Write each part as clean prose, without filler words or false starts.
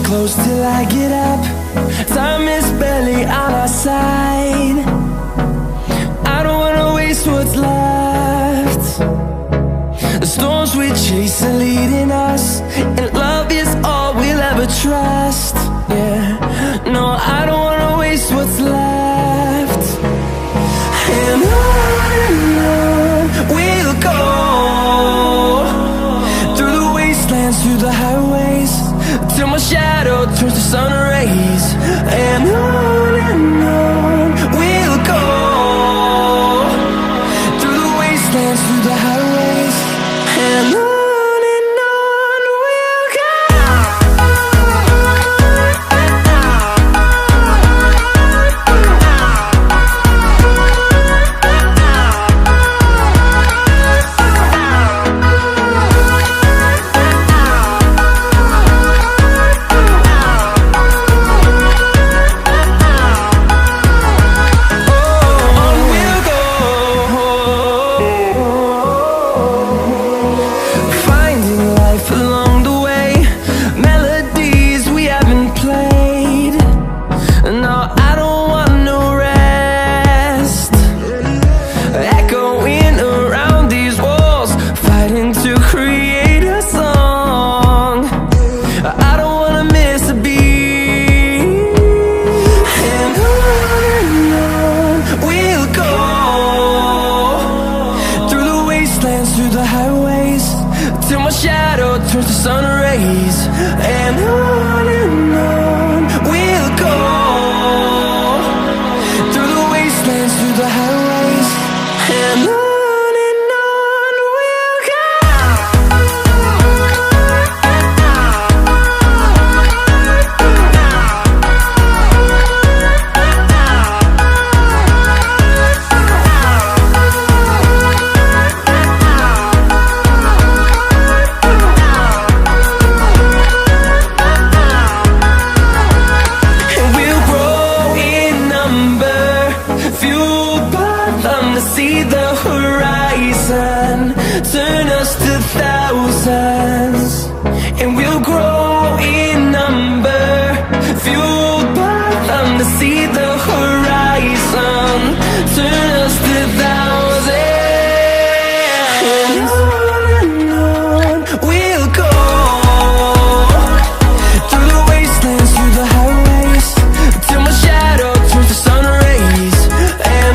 close till I get up. Time is barely on our side. I don't wanna waste what's left. The storms we chase are leading us, and love is all we'll ever trust. Yeah, no, I don't wanna waste what's left. And on we'll go, through the wastelands, through the highways, till my shadow turns to sun rays. And on we'll go, through the wastelands, through the highways, and on we'll go. Through the highways, till my shadow turns to sun rays. And on we'll go, through the wastelands, through the highways, and on we'll go. See the horizon, turn us to thousands, and we'll grow in number, fueled by them. To see the horizon, turn us to thousands, and on we'll go, through the wastelands, through the highways, till my shadow turns to sun rays. And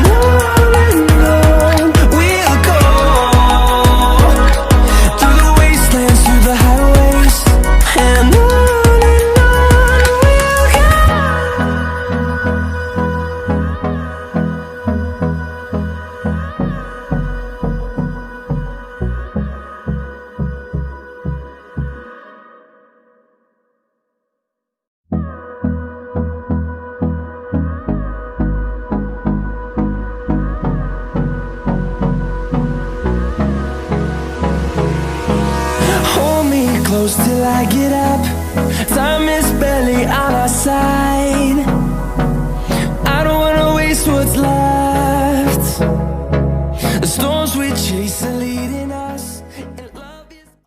close till I get up. Time is barely on our side. I don't wanna waste what's left. The storms we chase are leading